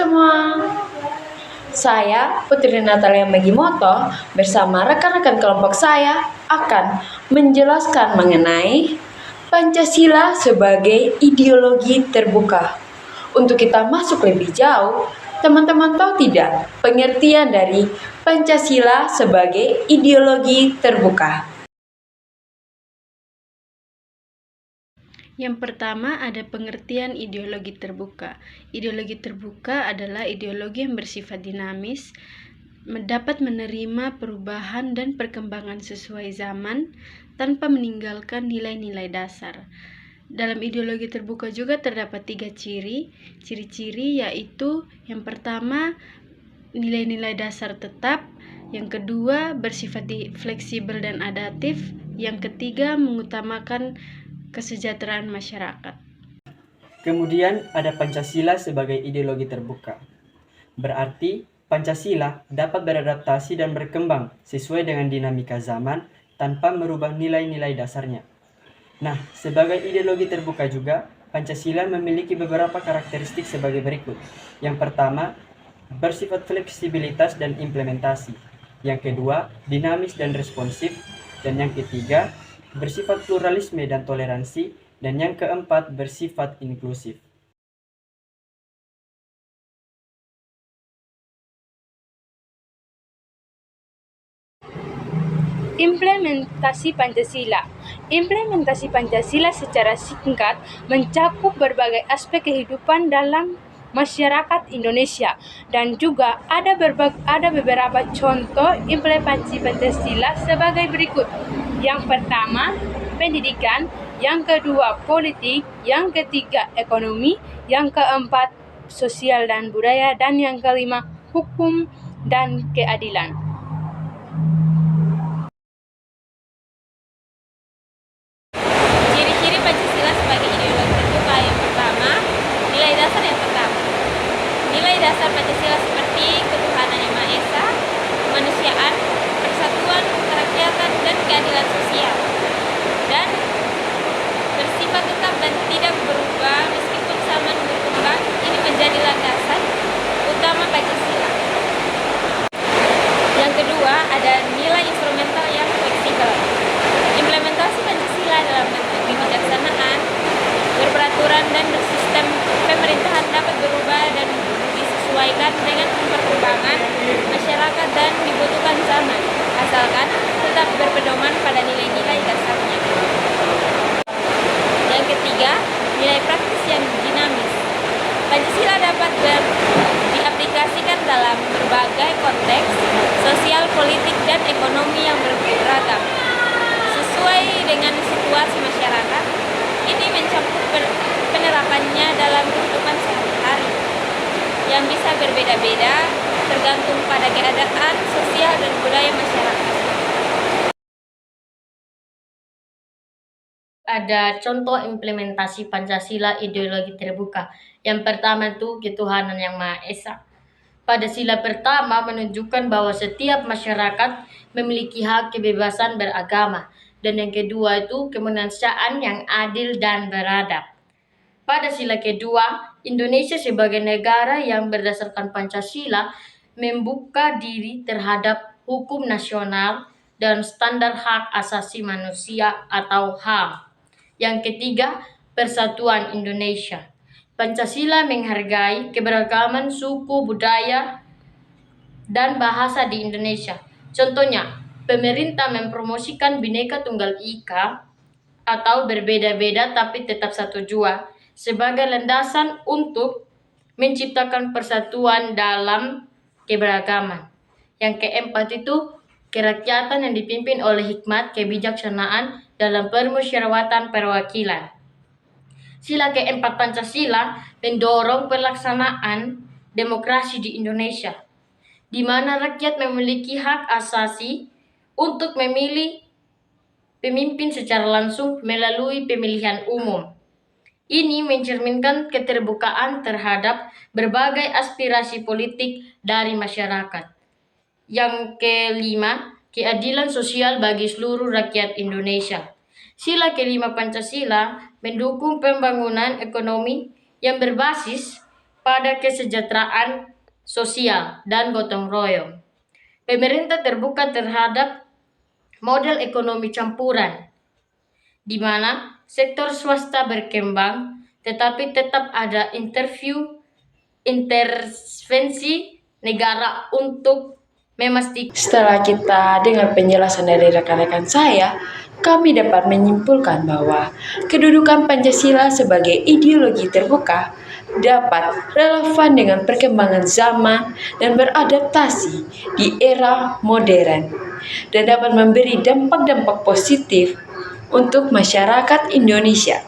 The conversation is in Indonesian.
semua, saya Putri Natalia Megimoto bersama rekan-rekan kelompok saya akan menjelaskan mengenai Pancasila sebagai ideologi terbuka. Untuk kita masuk lebih jauh, teman-teman tahu tidak pengertian dari Pancasila sebagai ideologi terbuka? Yang pertama ada pengertian ideologi terbuka. Ideologi terbuka adalah ideologi yang bersifat dinamis, dapat menerima perubahan dan perkembangan sesuai zaman tanpa meninggalkan nilai-nilai dasar. Dalam ideologi terbuka juga terdapat 3 ciri-ciri yaitu yang pertama nilai-nilai dasar tetap, yang kedua bersifat fleksibel dan adaptif, yang ketiga mengutamakan kesejahteraan masyarakat. Kemudian ada Pancasila sebagai ideologi terbuka. Berarti Pancasila dapat beradaptasi dan berkembang sesuai dengan dinamika zaman tanpa merubah nilai-nilai dasarnya. Nah, sebagai ideologi terbuka juga, Pancasila memiliki beberapa karakteristik sebagai berikut. Yang pertama, bersifat fleksibilitas dan implementasi. Yang kedua, dinamis dan responsif. Dan yang ketiga, bersifat pluralisme dan toleransi. Dan yang keempat, bersifat inklusif. Implementasi Pancasila. Implementasi Pancasila secara singkat mencakup berbagai aspek kehidupan dalam masyarakat Indonesia dan juga ada beberapa contoh implementasi Pancasila sebagai berikut. Yang pertama, pendidikan, yang kedua politik, yang ketiga ekonomi, yang keempat sosial dan budaya, dan yang kelima hukum dan keadilan. Ciri-ciri Pancasila sebagai ideologi terbuka. Yang pertama, nilai dasar yang tetap. Nilai dasar Pancasila seperti ketuhanan yang Maha Esa, kemanusiaan, persatuan, kerakyatan, dan keadilan sosial. Dan bersifat tetap dan tidak berubah meskipun zaman berkembang. Ini menjadi landasan utama Pancasila. Yang kedua, ada nilai instrumental yang fleksibel. Implementasi Pancasila dalam bentuk kebijaksanaan, berperaturan, dan bersistem pemerintahan dapat berubah dan disesuaikan dengan perkembangan masyarakat dan dibutuhkan zaman, asalkan tetap berpedoman pada nilai-nilai dasarnya. Yang ketiga, nilai praktis yang dinamis. Pancasila dapat diaplikasikan dalam berbagai konteks sosial, politik, dan ekonomi yang beragam. Sesuai dengan situasi masyarakat, ini mencakup penerapannya dalam kehidupan sehari-hari yang bisa berbeda-beda tergantung pada keadaan sosial dan budaya masyarakat. Ada contoh implementasi Pancasila ideologi terbuka. Yang pertama itu ketuhanan yang Maha Esa. Pada sila pertama menunjukkan bahwa setiap masyarakat memiliki hak kebebasan beragama. Dan yang kedua itu kemanusiaan yang adil dan beradab. Pada sila kedua, Indonesia sebagai negara yang berdasarkan Pancasila membuka diri terhadap hukum nasional dan standar hak asasi manusia atau HAM. Yang ketiga, persatuan Indonesia. Pancasila menghargai keberagaman suku, budaya, dan bahasa di Indonesia. Contohnya, pemerintah mempromosikan Bhinneka Tunggal Ika atau berbeda-beda tapi tetap satu jua sebagai landasan untuk menciptakan persatuan dalam keberagaman. Yang keempat itu kerakyatan yang dipimpin oleh hikmat kebijaksanaan dalam permusyawaratan perwakilan. Sila keempat Pancasila mendorong pelaksanaan demokrasi di Indonesia, di mana rakyat memiliki hak asasi untuk memilih pemimpin secara langsung melalui pemilihan umum. Ini mencerminkan keterbukaan terhadap berbagai aspirasi politik dari masyarakat. Yang kelima, keadilan sosial bagi seluruh rakyat Indonesia. Sila kelima Pancasila mendukung pembangunan ekonomi yang berbasis pada kesejahteraan sosial dan gotong royong. Pemerintah terbuka terhadap model ekonomi campuran, di mana sektor swasta berkembang, tetapi tetap ada intervensi negara untuk memastikan. Setelah kita dengar penjelasan dari rekan-rekan saya, kami dapat menyimpulkan bahwa kedudukan Pancasila sebagai ideologi terbuka dapat relevan dengan perkembangan zaman dan beradaptasi di era modern dan dapat memberi dampak-dampak positif untuk masyarakat Indonesia.